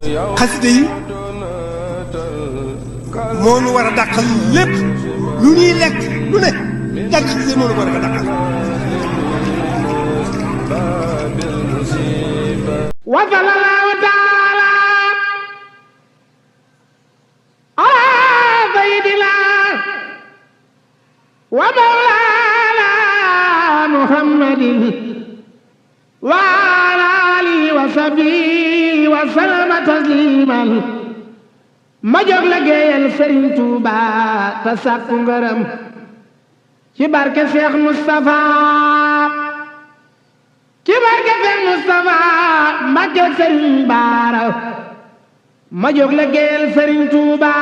xasida yi moo nu war a dàqal lépp lu ñuy lekk lu ne jàng xasida yi moo nu war a dàqal. wa sallallahu taala ala sayyidina wa mawlana muhammadin wa ala alihi wa sahbihi wa sallama tasliman ma jóg liggéeyal Sëriñ Tuuba te sàkku ngërëm ci barke Cheikh Moustapha ci barke Cheikh Moustapha Mbàkke Sëriñ Baara ma jóg liggéeyal Sëriñ Tuuba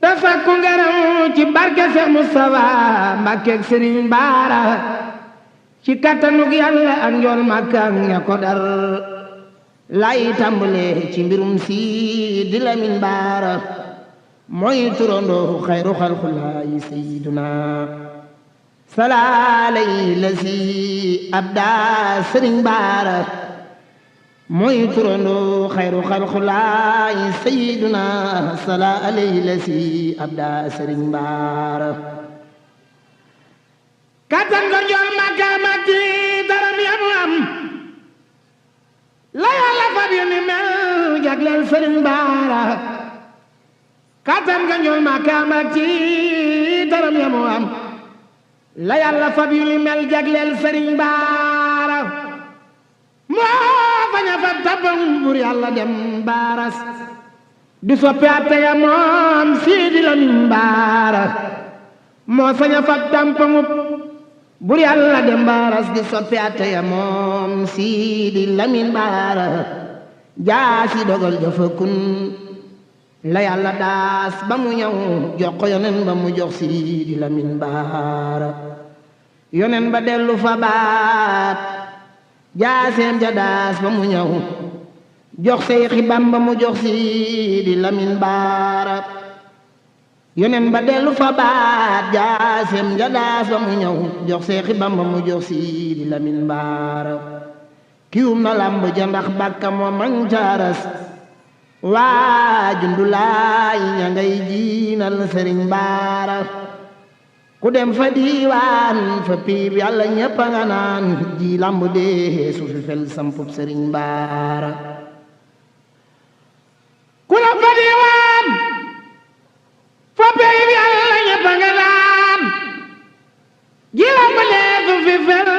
te sàkku ngërëm ci barke Cheikh Moustapha Mbàkke Sëriñ Baara ci kattanug Yàlla ak njool Makka ak ña ko dar lay tàmbale ci mbirum si di Lamin Baara mooy turandoo xayru xalqulaahi sayyiduna salaalay la si abda Sëriñ Baara mooy turandoo xayru xalqulaahi sayyiduna salaalay la si abda Sëriñ Baara kattan ko njool Makka matti daram yamu am la Yàlla fab yu ni mel jagleel Sëriñ Baara kattan ko njool Makka matti daram yamu am la Yàlla fab yu ni mel jagleel Sëriñ Baara moo faña fab tabam bur Yàlla dem baaras di soppi atte ya moom Sidi Lamin Baara moo saña fab tampamub bur Yàlla dem baaras di soppi atte ya moom Sidi Lamin Baara jaasi dogal dafa kun la Yàlla daas ba mu ñëw jox ko yonen ba mu jox Sidi Lamin Baara yonen ba dellu fa baat jaaseem ja daas ba mu ñëw jox Seexi Bamba mu jox Sidi Lamin Baara yonen ba dellu fa baat jaaseem ja daas ba mu ñëw jox Seexi Bamba mu jox Sidi Lamin Baara kiwum na lamb ja ndax bàkka moo man jaaras waa jundulaay ña ngay jiinal Sëriñ Baara ku dem fa diiwaan fa piib Yàlla ñépp a nga naan ji lamb dee su fi fel sampub Sëriñ Baara ku dem fa diiwaan fa piib Yàlla ñépp a nga naan ji lamb dee su fi fel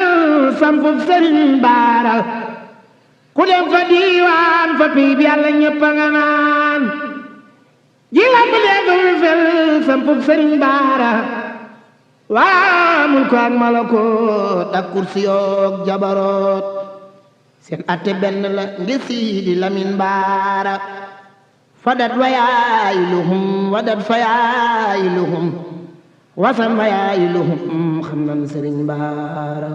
sampub Sëriñ Baara ku dem fa diiwaan fa piib Yàlla ñépp a nga naan ji lamb dee su fi fel sampub Sëriñ Baara waa mulku ak malakoot ak kursi yoog jabaroot seen atte benn la ngir Sidi Lamin Baara fadat wa yaayiluhum wadat fa yaayiluhum wasan ma yaayiluhum xam nan Sëriñ Baara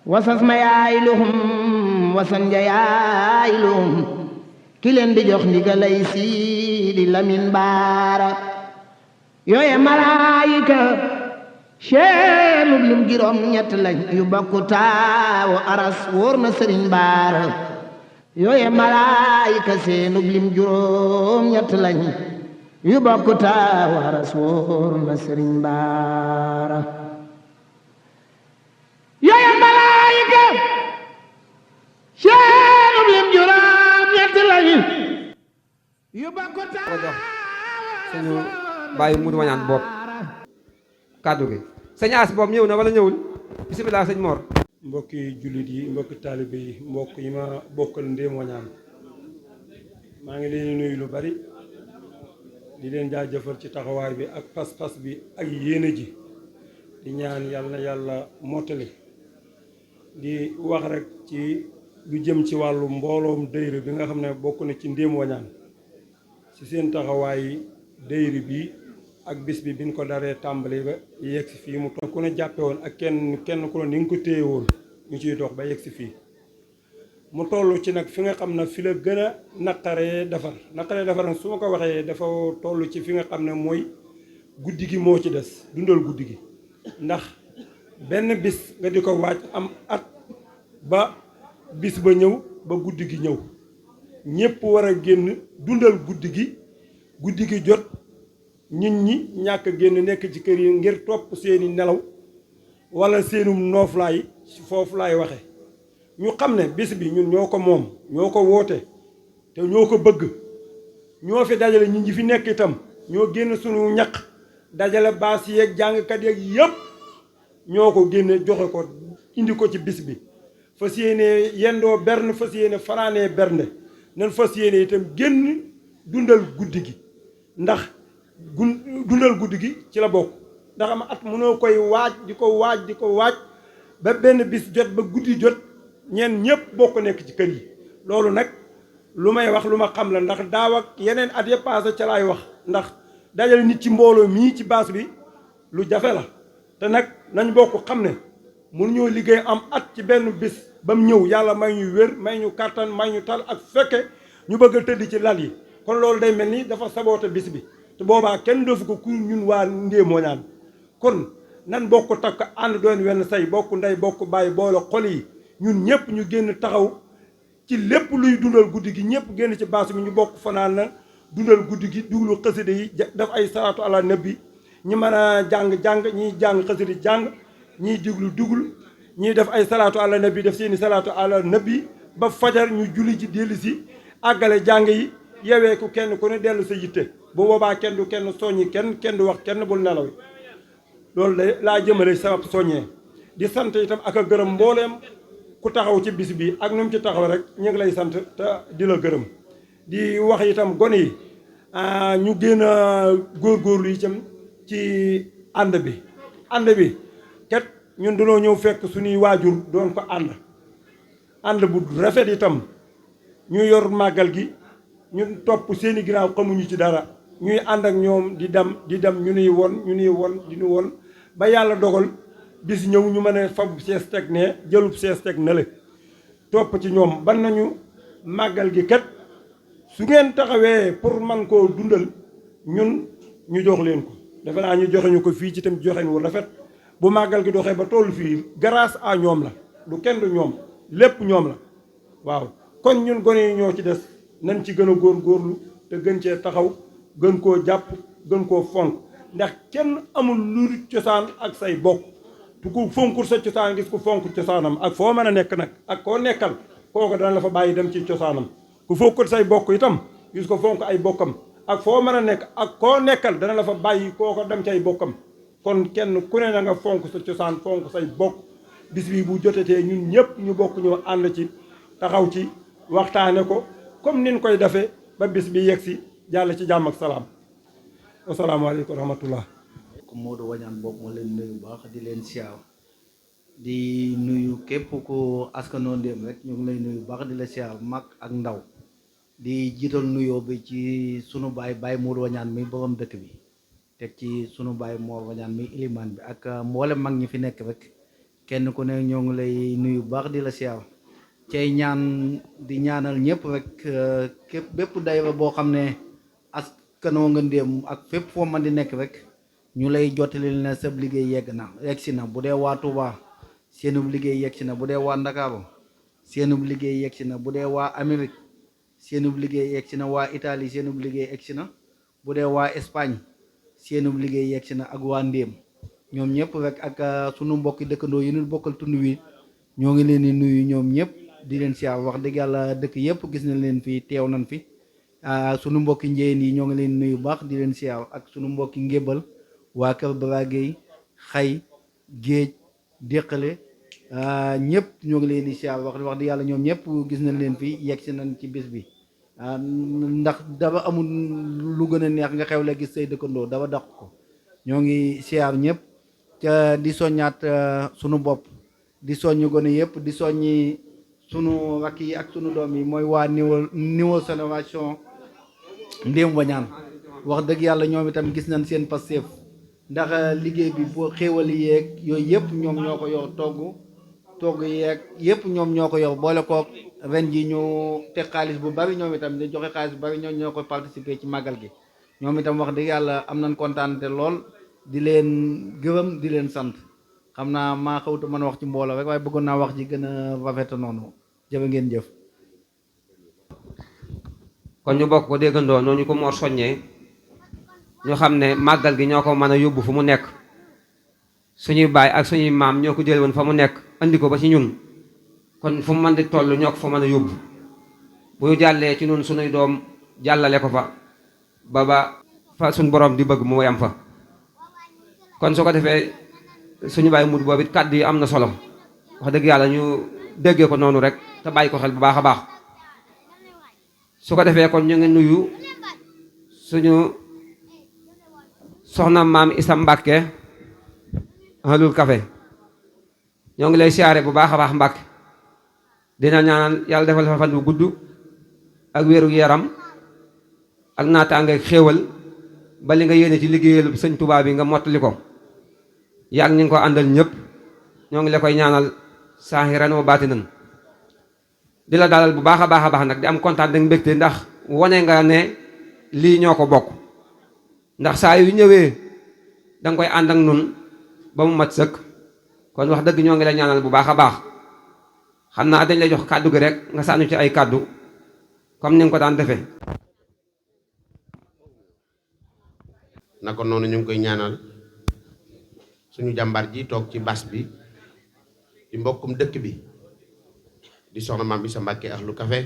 wasas ma yaayiluhum wasan ja yaayiluhum ki leen di jox ndigalay Sidi Lamin Baara yooye malaayika seenub lim juróom ñett lañ yu bokku taawu aras wóor na Sëriñ Baara yooye malaayika seenub lim juróom ñett lañ yu bokku taawu aras wóor na Sëriñ Baara yooye malaayika seenub lim juróom ñett lañ yu bokku taawu suñu bàyyi mu wañaan bopp kàddu gi sëñ As boobu ñëw na wala ñëwul bisimilah sëñ Mor. mbokki jullit yi mbokki taalibe yi mbokk yi ma bokkal Ndéem Wañaan maa ngi leen di nuyu lu bari di leen jaajëfal ci taxawaay bi ak pas-pas bi ak yéene ji di ñaan yàlla na yàlla mottali di wax rek ci lu jëm ci wàllu mbooloom dayri bi nga xam ne bokk na ci Ndéem Wañaan ci seen taxawaay dayri bi ak bis bi biñ ko daree tàmbali ba yegg si fii mu toog ku ne jàppe woon ak kenn ku ne ni nga ko téye woon ñu ciy dox ba yegg si fii mu toll ci nag fi nga xam ne fi la gën a naqaree defar nag su ma ko waxee dafa toll ci fi nga xam ne mooy guddi gi moo ci des dundal guddi gi ndax benn bis nga di ko waaj am at ba bis ba ñëw ba guddi gi ñëw ñëpp war a génn dundal guddi gi jot nit ñi ñàkk a génn nekk ci kër yi ngir topp seeni nelaw wala seenum nooflaay foofu laay waxe ñu xam ne bis bi ñun ñoo ko moom ñoo ko woote te ñoo ko bëgg ñoo fi dajale ñi fi nekk itam ñoo génn sunu ñaq dajale baas yeeg jàngkat yeeg yëpp ñoo ko génne joxe ko indi ko ci bis bi fas yéene yendoo berne fas yéene fanaanee bernde nan fas yéene itam génn dundal guddi gi ndax dundal guddi gi ci la bokk ndax am at mënoo koy waaj di ko waaj ba benn bis jot ba guddi jot ñeen ñëpp bokk nekk ci kër yi loolu nag lu may wax lu ma xam la ndax daaw ak yeneen at ya passé ca laay wax ndax dajale nit ci mbooloo mii ci baas bi lu jafe la te nag nañ bokk xam ne mun ñoo liggéey am at ci benn bis ba mu ñëw yàlla may ñu wér may ñu kàttan may ñu tal ak fekke ñu bëgg a tëdd ci lal yi kon loolu day mel ni dafa saboote bis bi te boobaa kenn defu ko ku ñun waa Ndémoñaan kon nan bokk takk ànd doon wenn say bokk ndey bokk bàyyi boole xol yi ñun ñëpp ñu génn taxaw ci lépp luy dundal guddi gi ñëpp génn ci baas bi ñu bokk fanaan na dundal guddi gi duglu xasida yi def ay salaatu ala nabi ñi mën a jàng ñiy jàng xasida jàng ñiy duglu ñiy def ay salaatu ala nabi def seeni salaatu ala nabi ba fajar ñu julli ci dellu si àggale jàng yi yewee ku kenn ku ne dellu sa yitte bu boobaa kenn du kenn soññi kenn du wax kenn bul nelaw loolu de laa jëmale sabab soññee di sant itam ak a gërëm mbooleem ku taxaw ci bis bi ak nu mu ci taxaw rek ñu ngi lay sant te di la gërëm di wax itam gone yi ñu gën a góorgóorlu itam ci ànd bi kat ñun dañoo ñëw fekk suñuy waajur doon ko ànd bu rafet itam ñu yor màggal gi ñun topp seeni ginnaaw xamuñu ci dara ñuy ànd ak ñoom di dem ñu nuy won ba yàlla dogal bis ñëw ñu mën a fab sees teg ne jëlub sees teg na le topp ci ñoom ban nañu màggal gi kat su ngeen taxawee pour man koo dundal ñun ñu jox leen ko defe naa ñu joxe ñu ko fii ci tam joxeen wu rafet bu màggal gi doxee ba toll fii grâce à ñoom la du kenn du ñoom lépp ñoom la waaw kon ñun gone yi ñoo ci des nañ ci gën a góorlu te gën cee taxaw gën koo jàpp gën koo fonk ndax kenn amul lu cosaan ak say bokk tu ku fonkul sa cosaan gis ku fonk cosaanam ak foo mën a nekk nag ak koo nekkal kooku dana la fa bàyyi dem ci cosaanam ku fonkul say bokk itam gis ko fonk ay bokkam ak foo mën a nekk ak koo nekkal dana la fa bàyyi kooko dem ci ay bokkam kon kenn ku ne na nga fonk sa cosaan fonk say bokk bis bi bu jotetee ñun ñëpp ñu bokk ñoo ànd ci taxaw ci waxtaane ko comme nin koy defee ba bis bi yegsi jàll ci jàmm ak salaam asalaamaaleykum wa rahmatullah comme Modou Wañaan boobu moo leen nuyu baax di leen siyaar di nuyu képp ku askanoo Ndéem rek ñu ngi lay nuyu baax di la siyaar mag ak ndaw di jiital nuyoo bi ci sunu baay Modou Wañaan mi borom dëkk bi teg ci sunu baay Mor Wañaan mi ilimaan bi ak mboolem mag ñi fi nekk rek kenn ku ne ñoo ngi lay nuyu baax di la siyaar cay ñaan di ñaanal ñëpp rek képp bépp dayra boo xam ne askanoo nga Ndéem ak fépp foo man di nekk rek ñu lay jottali ne sab liggéey yegg si na bu dee waa Touba seenub liggéey yegg si na bu dee waa Ndakaaru seenub liggéey yegg si na bu dee waa Amérique seenub liggéey yegg si na waa Italie seenub liggéey yegg si na bu dee waa Espagne seenub liggéey yegg si na ak waa Ndéem ñoom ñëpp rek ak sunu mbokki dëkkandoo yi ñu bokkal tund wi ñoo ngi leen di nuyu ñoom ñëpp di leen siyaar wax dëgg yàlla dëkk yëpp gis nañ leen fi teew nañ fi sunu mbokki njéen yi ñoo ngi leen nuyu baax di leen siyaar ak sunu mbokki ngébal waa kër Baragey xay géej déqale ñëpp ñoo ngi leen di siyaar wax di yàlla ñoom ñëpp gis nañ leen fi yegg si nañ ci bis bi ndax dafa amul lu gën a neex nga xewle gis say dëkkandoo dafa daq ko ñoo ngi siyaar ñëpp ca di soññaat sunu bopp di soññ gone yëpp di soññi sunu rakk yi ak sunu doom yi mooy waa niveau génération Ndéem Wañaan wax dëgg yàlla ñoom itam gis nañ seen passeef ndax liggéey bi boo xéewali yeeg yooyu yëpp ñoom ñoo ko yor togg yeeg yëpp ñoom ñoo ko yor boole kook ren ji ñu teg xaalis bu bari ñoom itam di joxe xaalis bu bari ñoo ko participer ci màggal gi ñoom itam wax dëgg yàlla am nañ kontaan te lool di leen gërëm di leen sant xam naa maa xawta mën a wax ci mbooloo rek waaye bëggoon naa wax ji gën a rafet noonu jërë ngeen jëf kon ñu bokk ko déggandoo noonu ñu ko Mor soññee ñu xam ne màggal gi ñoo ko mën a yóbbu fu mu nekk suñuy baay ak suñuy maam ñoo ko jël woon fa mu nekk andi ko ba ci ñun kon fu mu mën di toll ñoo ko fa mën a yóbbu bu ñu jàllee ci ñun suñuy doom jàllale ko fa ba fa suñ borom di bëgg mu yam fa kon su ko defee suñu baay mut boobu it kàddu yi am na solo wax dëgg yàlla ñu déggee ko noonu rek te bàyyi ko xel bu baax a baax su ko defee kon ñu ngi nuyu suñu soxna maam Isa Mbàkke Ahlul Café ñoo ngi lay siyaare bu baax a baax Mbàkke dina ñaanal yàlla defal fa fan bu gudd ak wéeru yaram ak naataange ak xéewal ba li nga yéene ci liggéeyal sëñ Tuubaa bi nga mottali ko yaa ngi ko àndal ñëpp ñoo ngi la koy ñaanal saahiran wa baatinan di la dalal bu baax a baax nag di am kontaan ak mbégte ndax wane nga ne lii ñoo ko bokk ndax saa yu ñëwee danga koy ànd ak nun ba mu mat sëkk kon wax dëgg ñoo ngi la ñaanal bu baax a baax xam naa dañ lay jox kàddu gi rek nga sànnu ci ay kàddu comme ni nga ko daan defee. naka noonu ñu ngi koy ñaanal suñu jàmbaar ji toog ci bas bi di mbokkum dëkk bi di soxna maam Isa Mbàkke Ahlul Café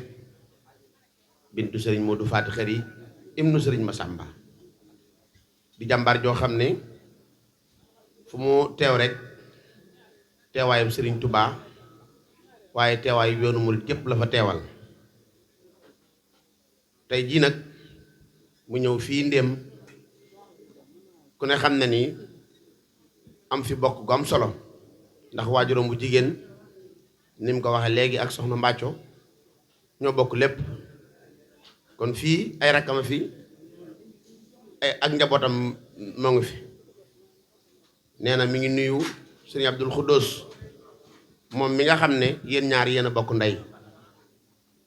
bintu sëriñ Modou Faty Khary ibnu sëriñ Massamba di jàmbaar joo xam ne fu mu teew rek teewaayam sëriñ Touba waaye teewaayu yoonu murit képp la fa teewal tey jii nag mu ñëw fii ndéem ku ne xam na ni am fi bokk gu am solo ndax waajuram bu jigéen ni mu ko waxee léegi ak soxna Mbàcco ñoo bokk lépp kon fii ay rakkama fi ay ak njabootam moo ngi fi nee na mi ngi nuyu sëriñ Abdul Xuddoos moom mi nga xam ne yéen ñaar yéen a bokk ndey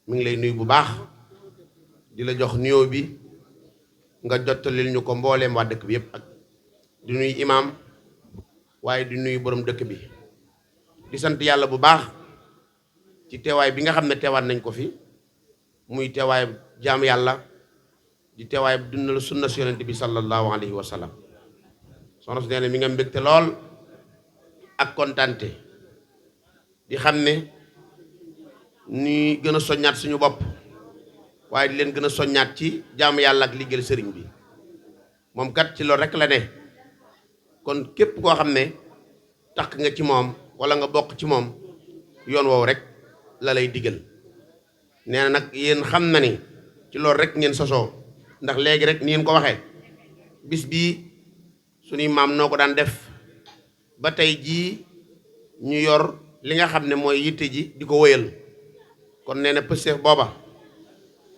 mi ngi lay nuyu bu baax di la jox nuyoo bi nga jottalil ñu ko mbooleem waa dëkk bi yépp ak di nuyu imaam waaye di nuyu borom dëkk bi di sant yàlla bu baax ci teewaay bi nga xam ne teewaat nañ ko fi muy teewaay jaam yàlla di teewaay dundal sunna si yonent bi sallallahu alayhi wa sallam soxna su nee ne mi nga mbégte lool ak kontante di xam ne ni gën a soññaat suñu bopp waaye di leen gën a soññaat ci jaam yàlla ak liggéeyal sëriñ bi moom kat ci loolu rek la ne kon képp koo xam ne takk nga ci moom wala nga bokk ci moom yoon woowu rek la lay digal nee na nag yéen xam na ni ci loolu rek ngeen sosoo ndax léegi rek ni ngeen ko waxee bis bii suñuy maam noo ko daan def ba tey jii ñu yor li nga xam ne mooy yitte ji di ko wëyal kon nee na pëseef booba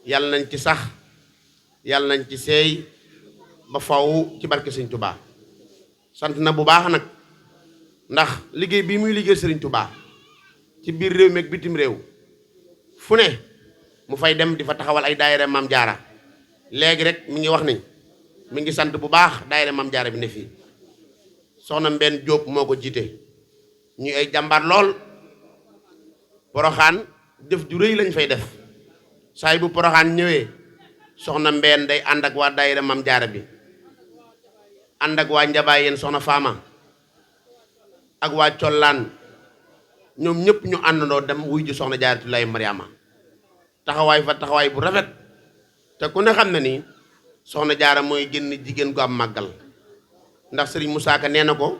yàlla nañ ci sax yàlla nañ ci seey ba faw ci barke Sëriñ Touba sant na bu baax nag ndax liggéey bii muy liggéey Sëriñ Touba ci biir réew mi ak bitim réew fu ne mu fay dem di fa taxawal ay daayira Maam Jaara léegi rek mi ngi wax ni mi ngi sant bu baax daayira Maam Jaara bi ne fii soxna Mbenn Jóob moo ko jiite ñuy ay jàmbaar lool Poroxaan jëf ju rëy lañ fay def saay bu Poroxaan ñëwee soxna Mbenn day ànd ak waa daayira Maam Jaara bi ànd ak waa Njabaay yéen soxna Faama ak waa Collaan ñoom ñëpp ñu àndandoo dem wuy ji soxna Jaaratullaahi Mariama taxawaay fa taxawaay bu rafet te ku ne xam na ni soxna Jaara mooy génn jigéen gu am màggal ndax Sëriñ Musaa Ka nee na ko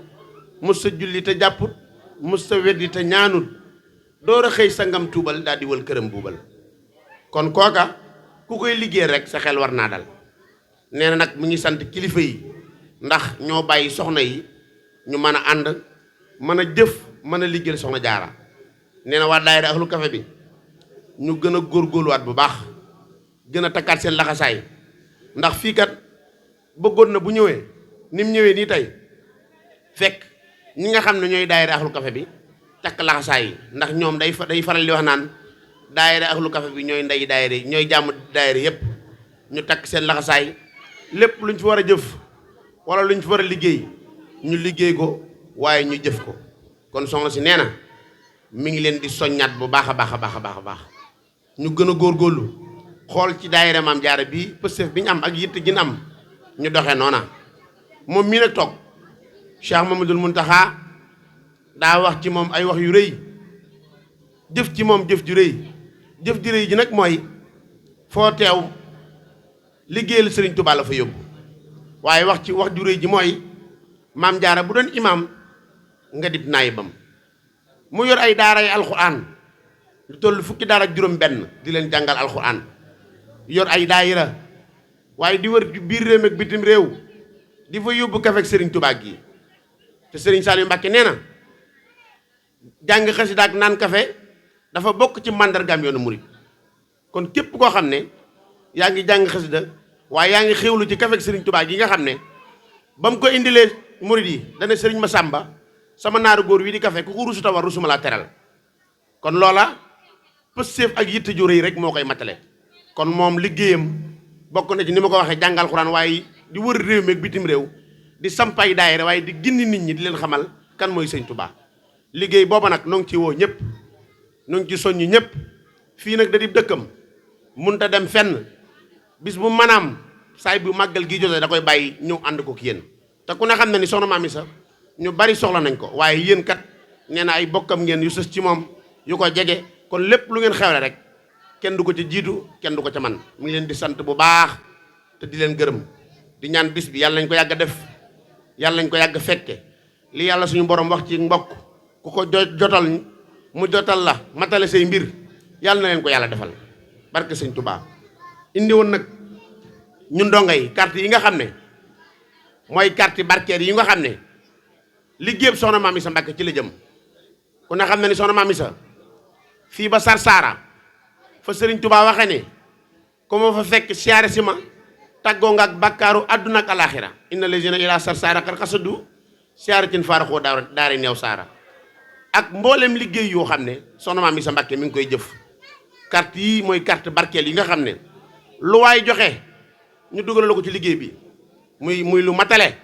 mus sa julli te jàpput mus sa weddi te ñaanut door a xëy sangam tuubal daal di wal këram buubal kon kooka ku koy liggéey rek sa xel war naa dal nee na nag mu ngi sant kilifa yi ndax ñoo bàyyi soxna yi ñu mën a ànd mën a jëf mën a liggéeyal soxna Jaara nee na waa daayira Ahlul Café bi ñu gën a góorgóorluwaat bu baax gën a takkaat seen laxasaay ndax fii kat bëggoon na bu ñëwee ni mu ñëwee nii tey fekk ñi nga xam ne ñooy daayira Ahlul Café bi takk laxasaay yi ndax ñoom day faral di wax naan daayira Ahlul Café bi ñooy ndey daayira yi ñooy jàmm daayira yépp ñu takk seen laxasaay lépp luñ fi war a jëf wala luñ fi war a liggéey ñu liggéey ko waaye ñu jëf ko kon soxna si nee na mi ngi leen di soññaat bu baax a baax a baax a baax a baax ñu gën a góorgóorlu xool ci daayira Maam Jaara bii pëstef bi ñu am ak yitte gi ñu am ñu doxee noona moom mii nag toog Cheikh Mamadul Muntaxa daa wax ci moom ay wax yu rëy jëf ci moom jëf ju rëy jëf ju rëy ji nag mooy foo teew liggéeyal Sëriñ Tuubaa la fa yóbbu waaye wax ju rëy ji mooy Maam Jaara bu doon imaam nga dib naayibam mu yor ay daaray alxuraan lu toll fukki daara ak juróom benn di leen jàngal alxuraan yor ay daayira waaye di wër biir réew ak bitim réew di fa yóbbu kafe ak Sëriñ Tuubaa gi te Sëriñ Saliou Mbàkke nee na jàng xasida ak naan kafe dafa bokk ci màndargaam yoonu murit kon képp koo xam ne yaa ngi jàng xasida waaye yaa ngi xéwlu ci kafe ak Sëriñ Tuubaa gi nga xam ne ba mu ko indilee murit yi dana Sëriñ Masamba sama naaru góor wi di kafe ku ko rusuta war rusuma laa teral kon loola pëstéef ak yitte ju rëy rek moo koy matale kon moom liggéeyam bokk na ci ni ma ko waxee jàngal Alxuraan waaye di wër réew mi ak bitim réew di sampay daayira waaye di gindi nit ñi di leen xamal kan mooy Sëñ Tuubaa liggéey booba nag noo ngi ci woo ñëpp noo ngi ci soññu ñëpp fii nag da di dëkkam munta dem fenn bis bu manaam saay bu màggal gi jotee da koy bàyyi ñëw ànd ko ki yéen te ku ne xam ne ni soxna Maam Isa ñu bari soxla nañ ko waaye yéen kat nee na ay bokkam ngeen yu sës ci moom yu ko jege kon lépp lu ngeen xewle rek kenn du ko ca jiitu kenn du ko ca man mu ngi leen di sant bu baax te di leen gërëm di ñaan bis bi yàlla nañ ko yàgg a def yàlla nañ ko yàgg a fekke li yàlla suñu borom wax ci mbokk ku ko jotal mu jotal la matale say mbir yàlla na leen ko yàlla defal barke Sëñ Tuubaa indi woon nag ñun donga yi carte yi nga xam ne mooy carte barkeer yi nga xam ne liggéeyam soxna Maam Isa Mbàkke ci la jëm ku ne xam ne ni soxna Maam Isa fii ba Sarsara fa Sëriñ Tuubaa waxe ne ko ma fa fekk siyaare si ma tàggoo nga ak bakkaaru àdduna ak alaaxira inna lazina ila Sarsara kar xasadu siyaaratin faaraxoo daari neew saara ak mboolem liggéey yoo xam ne soxna Maam Isa Mbàkke mi ngi koy jëf carte yi mooy carte barkeel yi nga xam ne lu waay joxe ñu dugal la ko ci liggéey bi muy lu matale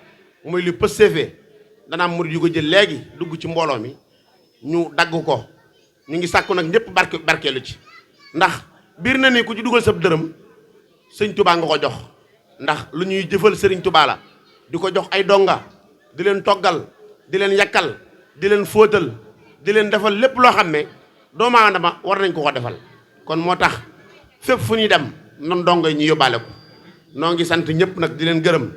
muy lu pëstéefee dana am murid yu ko jël léegi dugg ci mbooloo mi ñu dagg ko ñu ngi sàkku nag ñëpp barkeelu ci ndax biir na ni ku ci dugal sab dërëm Sëñ Tuubaa nga ko jox ndax lu ñuy jëfal Sëriñ Tuubaa la di ko jox ay donga di leen toggal di leen yakkal di leen fóotal di leen defal lépp loo xam ne doomu aadama war nañ ko ko defal kon moo tax fépp fu ñuy dem non dongo yi ñu yóbbaale ko noo ngi sant ñëpp nag di leen gërëm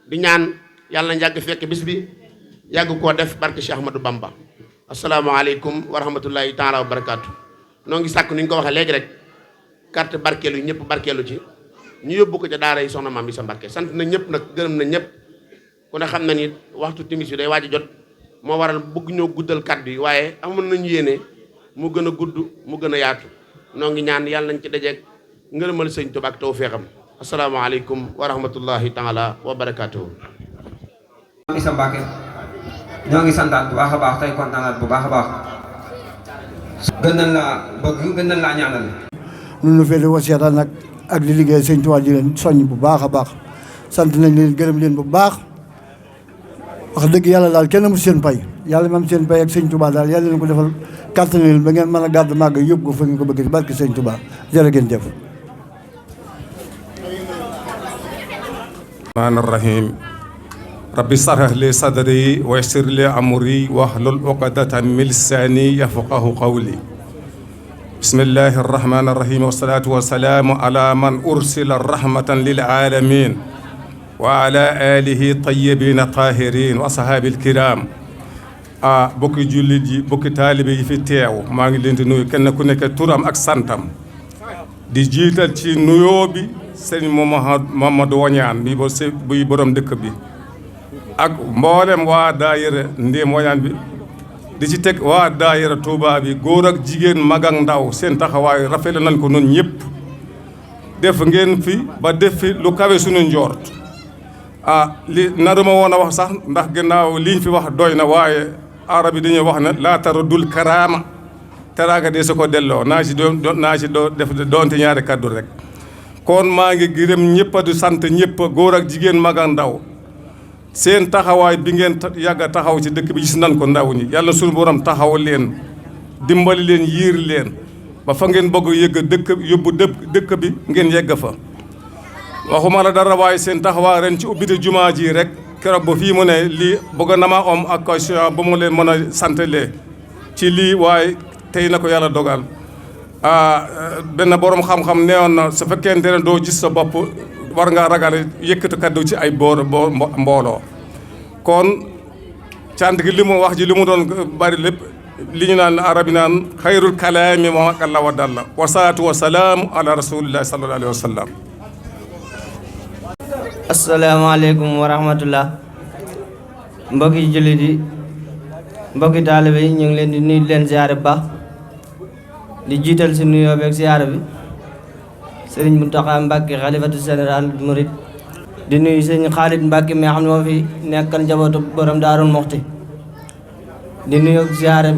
di ñaan yàlla na yàgg fekk bis bi yàgg koo def barke Cheikh Ahmadou Bamba asalaamaaleykum wa rahmatullahi taala wa barakaatu noo ngi sàkk ni ñu ko waxee léegi rek carte barkeelu yi ñëpp barkeelu ci ñu yóbbu ko ca daara yi soxna Maam Isa Mbàkke sant na ñëpp nag gërëm na ñëpp ku ne xam na ni waxtu timis yi day waaj a jot moo waral bëgg ñoo guddal kàddu yi waaye amoon nañu yéene mu gën a gudd mu gën a yaatu noo ngi ñaan yàlla nañ ci dajeeg ngërëmal Sëñ Tuubaa ak tawfeexam asalaamaaleykum wa rahmatullahi taala wa barakaatuhu. Maam Isa Mbàkke ñoo ngi santaat bu baax a baax tey kontaanaat bu baax a baax gën nañ laa bëgg gën nañ laa ñaanal. ñun ñu féete wasiyatal nag ak di liggéey Sëñ Tuubaa di leen soññ bu baax a baax sant nañ leen gërëm leen bu baax wax dëgg yàlla daal kenn mu seen pay yàlla mam seen pay ak Sëñ Tuubaa daal yàlla leen ko defal kàttan leen ba ngeen mën a gàdd màgg yóbbu ko fa ngeen ko bëgg ci barke Sëñ Tuubaa jërë ngeen jëf. rahmaani rahiim rabbi shrah li sadri wa yassir li amri wahlul uqdatan min lisaani yafqahu qawli bismillahi rahmaani rahiim wasalaatu wasalaamu ala man ursila rahmatan lil aalamiin wa ala alihi tayyibina tahirin wa ashabil kiram bokki jullit yi bokki taalibe yi fi teew maa ngi leen di nuyu kenn ku nekk turam ak santam di jiital ci nuyoo bi sëñ Mamadou Wañaan bi buy borom dëkk bi ak mboolem waa daayira Ndéem Wañaan bi di ci teg waa daayira Touba bi góor ak jigéen mag ak ndaw seen taxawaay rafetlu nañ ko noonu ñëpp def ngeen fi ba def fi lu kawe suñu njoort li naruma woon a wax sax ndax gannaaw liñ fi wax doy na waaye arab yi dañuy wax ne laa taradul karaama teraanga de su ko delloo naa ci def doonte ñaari kaddu rek kon maa ngi gërëm ñëpp a di sant ñëpp góor ak jigéen mag ak ndaw seen taxawaay bi ngeen yàgg a taxaw ci dëkk bi gis nan ko ndaw ñi yàlla suñu borom taxaw leen dimbali leen yiir leen ba fa ngeen bëgg yëgg dëkk yóbbu dëkk bi ngeen yegg fa waxuma la dara waaye seen taxawaay ren ci ubbite jumaa ji rek keroog ba fii mu ne lii bëgg na ma am ak question ba mu leen mën a santalee ci lii waaye tey na ko yàlla dogal benn borom xam-xam neewoon na su fekkente ne doo gis sa bopp war ngaa ragal yëkkati kaddu ci ay mbooloo kon cant gi li mu wax ji li mu doon bari lépp li ñu naan arabi naan xayrul kalaami ma qalla wa dalla wa salaatu wa salaamu ala rasulillahi sallallahu alayhi wa sallam. asalaamaaleykum wa rahmatullah mbokki jullit yi mbokki taalibe yi ñu ngi leen di nuyu leen ziyaare bu baax di jiital si nuyoo beeg ziyaare bi sëriñ Mountakha Mbacké xalifatu général murid di nuyu sëriñ Xaalid Mbacké mi xam ne moo fi nekkal njabootu borom Daaru Muxti di nuyu ziyaare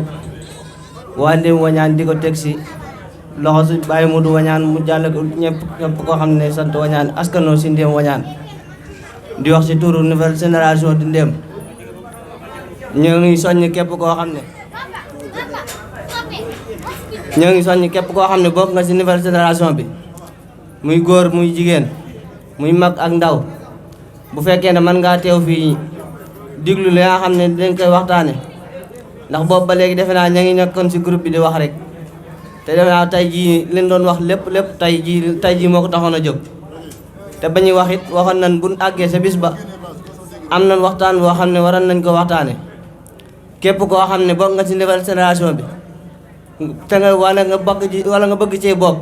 waa Ndéem Wañaan di ko teg si loxo su Baye Modou Wañaan mu jàll ko ñëpp koo xam ne sant Wañaan askanoo si Ndéem Wañaan di wax ci turu nouvelle génération di Ndéem ñoo ngi soññ képp koo xam ne bokk nga ci nouvelle génération bi muy góor muy jigéen muy mag ak ndaw bu fekkee ne mën ngaa teew fii diglu li nga xam ne dañ koy waxtaane ndax boobu ba léegi defe naa ña ngi nekkoon ci groupe bi di wax rek te defe naa tey jii leen doon wax lépp tey jii moo ko taxoon a jóg te ba ñuy wax it waxoon nañ buñ àggee sa bis ba am nañ waxtaan boo xam ne waroon nañ ko waxtaane képp koo xam ne bokk nga ci nouvelle génération bi te nga wala nga bëgg cee bokk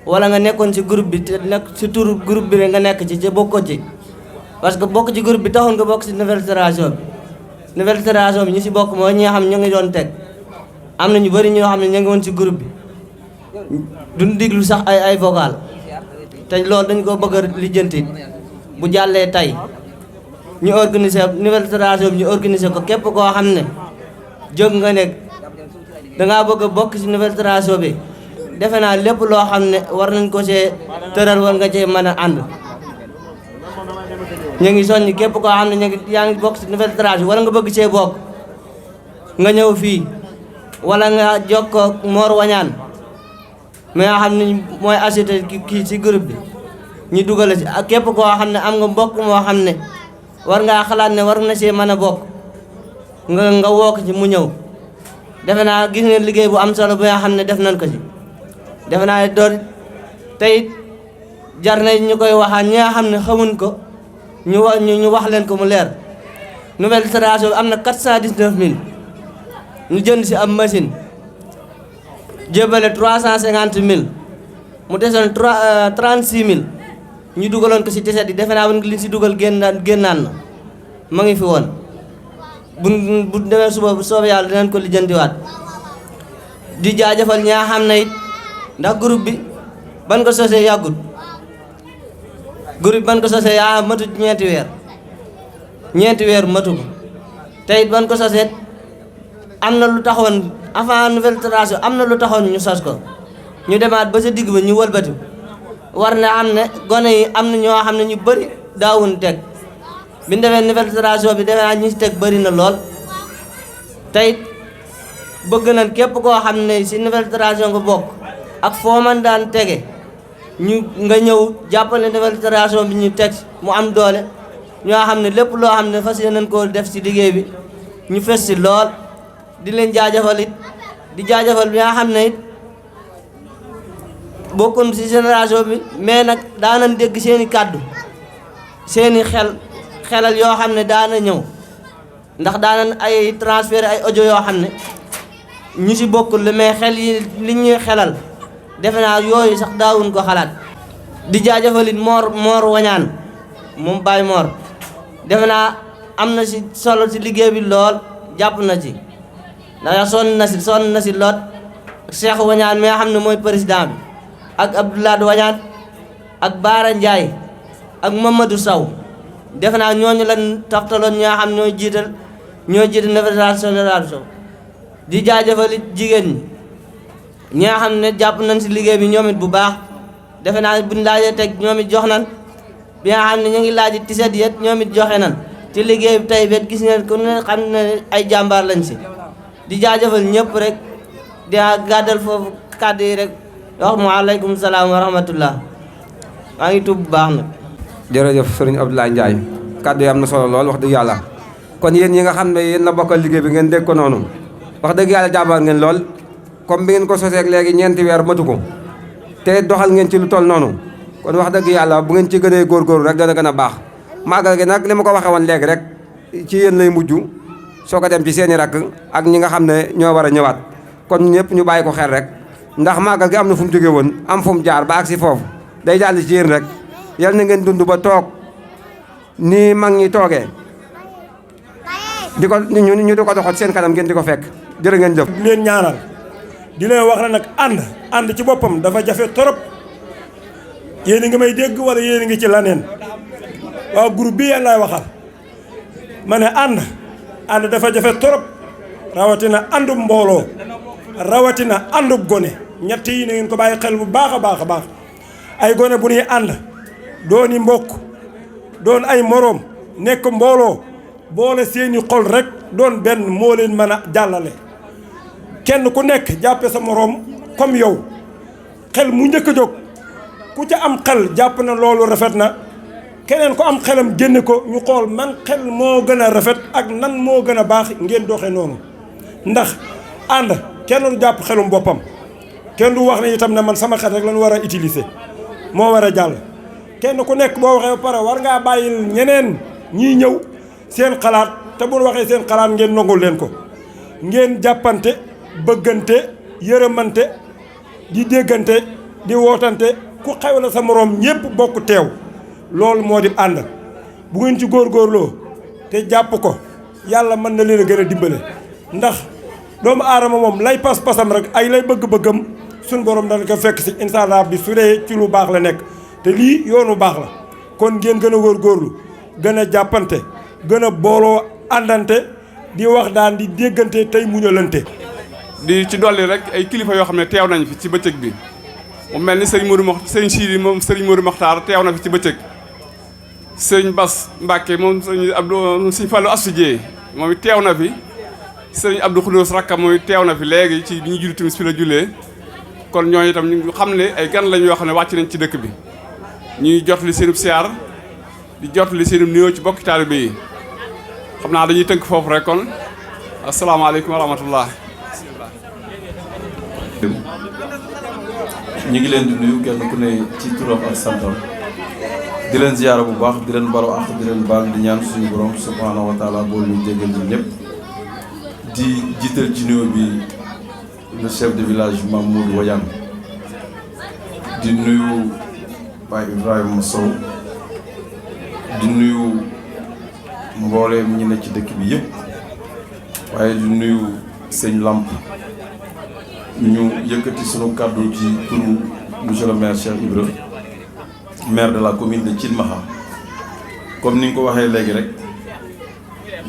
wala nga nekkoon ci groupe bi te nekk ci turu groupe bi rek nga nekk ci bokkoo ci parce que bokk ci groupe bi taxoon nga bokk ci nouvelle génération bi ñu ci bokk mooy ñi nga xam ne ñu ngi doon teg am na ñu bëri ñoo xam ne ñu ngi woon ci groupe bi duñ diglu sax ay vocal te loolu dañ ko bëgg a lijjanti bu jàllee tey ñu organiser nouvelle génération bi ñu organiser ko képp koo xam ne jóg nga nekk dangaa bëgg a bokk ci nouvelle génération bi defe naa lépp loo xam ne war nañ ko cee tëral war nga cee mën a ànd ñu ngi soññ képp koo xam ne yaa ngi bokk ci nouvelle génération wala nga bëgg cee bokk nga ñëw fii wala nga jokkoo Mor Wañaan mi nga xam ne mooy assisté kii ci groupe bi ñu dugal ci ak képp koo xam ne am nga mbokk moo xam ne war ngaa xalaat ne war na see mën a bokk nga woo ko ci mu ñëw defe naa gis ngeen liggéey bu am solo bi nga xam ne def nañ ko ci defe naa door tey jar na ñu koy waxaat ñi nga xam ne xamuñ ko ñu wax leen ko mu leer nouvelle génération bi am na 419000 ñu jënd si am machine jébale 350000 mu desoon 36000 ñu dugaloon ko si tiset yi defe naa li si dugal génnaan na ma ngi fi woon bu demee suba bu soobee yàlla dinañ ko lijjantiwaat di jaajëfal ñi nga xam ne it ndax groupe bi ban ko sosee yàggut groupe bi ban ko sosee yaa matut ñeenti weer matu ko te it ban ko sosee am na lu taxoon avant nouvelle génération am na lu taxoon ñu sos ko ñu demaat ba sa digg ba ñu wëlbati war na am ne gone yi am na ñoo xam ne ñu bëri daawuñ teg bi ñu defee nouvelle génération bi defe naa ñi si teg bëri na lool tey bëgg nañ képp koo xam ne si nouvelle génération nga bokk ak foo man daan tege nga ñëw jàppale nouvelle génération bi ñu teg mu am doole ñoo xam ne lépp loo xam ne fas yéene nañ koo def si liggéey bi ñu fes si lool di leen jaajëfal it di jaajëfal bi nga xam ne it bokkoon si génération bi mais nag daanañ dégg seeni kàddu seeni xelal yoo xam ne daana ñëw ndax daanañ ay transfert ay audio yoo xam ne ñu si bokkul la mais xel yi li ñuy xelal defe naa yooyu sax daawuñ ko xalaat di jaajëfal it Mor Wañaan moom Baye Mor defe naa am na si solo si liggéey bi lool jàpp na ci ndax sonn na si lool Cheikh Wañaan mi nga xam ne mooy président bi ak Abdoulaye Wañaan ak Baara Ndiaye ak Mamadou Sow defe naa ñooñu lan taftaloon ñi nga xam ñoo jiite nouvelle génération di jaajëfal it jigéen ñi nga xam ne jàpp nañ si liggéey bi ñoom it bu baax defe naa buñ laajee teg ñoom it jox nañ bi nga xam ne ñu ngi laaj tiset yet ñoom it joxe nañ ci liggéey bi tey bet gis ngeen ko ne xam ne ay jàmbaar lañ si di jaajëfal ñëpp rek di gàddal foofu kàddu yi rek wax mu aleykum salaam wa rahmatullah maa ngi tuub bu baax nag. jërëjëf sëriñ Abdoulaye Ndiaye kàddu yi am na solo lool wax dëgg yàlla kon yéen ñi nga xam ne yéen la bokkal liggéey bi ngeen dégg ko noonu wax dëgg yàlla jàmbaar ngeen lool comme bi ngeen ko sosee ak léegi ñeenti weer matu ko te doxal ngeen ci lu toll noonu kon wax dëgg yàlla bu ngeen ci gënee góorgóorlu rek dana gën a baax màggal gi nag li ma ko waxee woon léegi rek ci yéen lay mujj soo ko dem ci seen i rakk ak ñi nga xam ne ñoo war a ñëwaat kon ñëpp ñu bàyyi ko xel rek ndax màggal gi am na fu mu jóge woon am fu mu jaar ba agsi foofu day jàll ci yéen rek yal na ngeen dund ba toog ni mag ñi toogee di ko ñu di ko doxal seen kanam ngeen di ko fekk jërë ngeen jëf. di leen ñaanal di leen wax na nag ànd ci boppam dafa jafe torop yéen a ngi may dégg wala yéen a ngi ci laneen waaw groupe bi yéen laay waxal ma ne ànd dafa jafe torop rawatina àndub mbooloo rawatina àndub gone ñett yi na ngeen ko bàyyi xel bu baax a baax a baax ay gone bu ñuy ànd dooni mbokk doon ay moroom nekk mbooloo boole seeni xol rek doon benn moo leen mën a jàllale kenn ku nekk jàppe sa moroom comme yow xel mu njëkk a jóg ku ca am xel jàpp na loolu rafet na keneen ku am xelam génne ko ñu xool man xel moo gën a rafet ak nan moo gën a baax ngeen doxe noonu ndax ànd kenn du jàpp xelum boppam kenn du wax ne itam ne man sama xel rek lañu war a utiliser moo war a jàll kenn ku nekk boo waxee ba pare war ngaa bàyyil ñeneen ñiy ñëw seen xalaat te bu waxee seen xalaat ngeen nangul leen ko ngeen jàppante bëggante yërëmante di déggante di wootante ku xew la sa moroom ñépp bokk teew loolu moo di ànd bu ngeen ci góorgóorloo te jàpp ko yàlla mën na leen a gën a dimbale ndax doomu aadama moom lay pas-pasam rek ay lay bëgg-bëggam suñ borom dana ko fekk si incha allah bi su dee ci lu baax la nekk te lii yoonu baax la kon ngeen gën a góorgóorlu gën a jàppante gën a booloo àndante di wax daan di déggante tey muñalante. di ci dolli rek ay kilifa yoo xam ne teew nañ fi ci bëccëg bi mu mel ni sëriñ Modou Mokhtar teew na fi ci bëccëg sëriñ Bass Mbacke moom sëriñ Fallou Assou Dieye moom it teew na fi sëriñ Abdou Khoudoss rakkam moom it teew na fi léegi ci bi ñu julli timis fi la jullee kon ñooñu itam ñu xam ne ay gan lañ yoo xam ne wàcc nañ ci dëkk bi ñuy jotali seenub siyaar di jotali seenub nuyoo ci bokki taalibe yi xam naa dañuy tënk foofu rek kon asalaamaaleykum wa rahmatullah. ñu ngi leen di nuyu kenn ku ne ci turam ak santam di leen ziyaara bu baax di leen balu ak di leen baal di ñaan suñu borom subhaanahu wa taala bool ñu jégal ñu ñëpp di jiital ci nuyoo bi le chef de village Mamoud Wadiane di nuyu Baye Ibrahima Sow di nuyu mbooleem ñi ne ci dëkk bi yëpp waaye di nuyu sëñ Lamp ñu yëkkati sunu kàddu ci turu monsieur le maire Cheikh Ibra maire de la commune de Thilmakha comme ni nga ko waxee léegi rek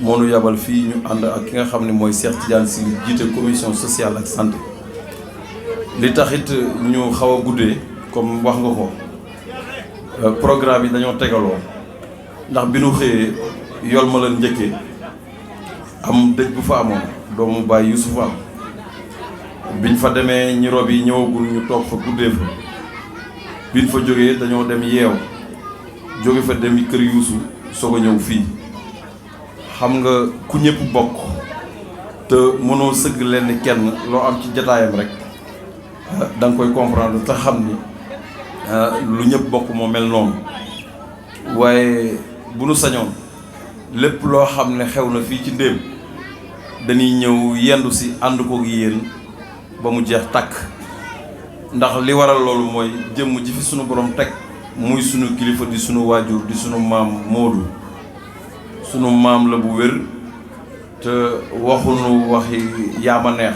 moo nu yabal fii ñu ànd ak ki nga xam ne mooy Cheikh Tidiane Sy jiite commission sociale ak santé li taxit ñu xaw a guddee comme wax nga ko programme yi dañoo tegaloo ndax bi nu xëyee yol ma leen njëkkee am dëj bu fa amoon doomu Baye Youssouf am biñ fa demee ñi rob yi ñëwagul ñu toog fa guddee fa biñ fa jógee dañoo dem yeew jóge fa dem kër Yuusu soog a ñëw fii xam nga ku ñëpp bokk te mënoo sëgg leen kenn loo am ci jataayam rek da nga koy comprendre te xam ni lu ñëpp bokk moo mel noonu waaye bu nu sañoon lépp loo xam ne xew na fii ci ndéem dañuy ñëw yendu si ànd koog yéen ba mu jeex tàkk ndax li waral loolu mooy jëmm ji fi sunu borom teg muy sunu kilifa di sunu waajur di sunu maam Moodu sunu maam la bu wér te waxunu waxi yaama neex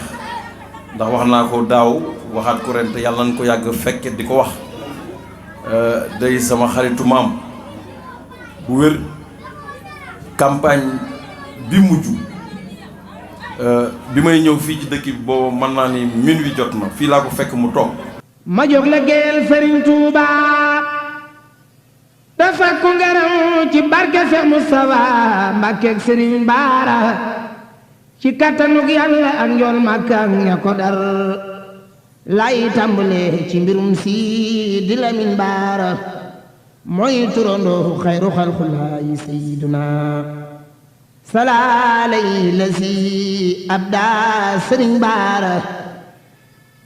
ndax wax naa ko daaw waxaat ko ren te yàlla nañ ko yàgg fekke di ko wax day sama xaritu maam bu wér campagne bi mujj bi may ñëw fii ci dëkk bi boobu mën naa ni minuit jot na fii laa ko fekk mu toog ma jóg la géel Sëriñ Tuuba dafa ko ngaram ci barke Seex Mustafa Mbàkkeeg Sëriñ Baara ci kattanug Yàlla ak njool Makka ak ña ko dar lay tàmbalee ci mbirum si di Lamin Baara mooy turandoo xayru xalxulaayi sayyiduna salaalay la si abda sëriñ Baara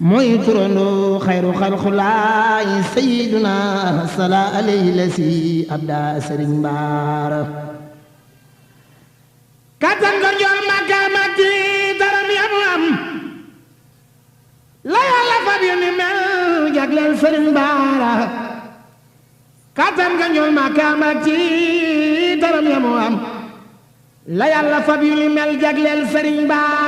mooy turandoo xayru xalxulaayi sayyiduna salaalay la si abda sëriñ Baara kattan ko jool makaamati daram yamu am la yàlla fab yu ni mel jagleel sëriñ Baara kattan nga ñool makaamati daram yamu am la yàlla fab yu ni mel jagleel sëriñ Baara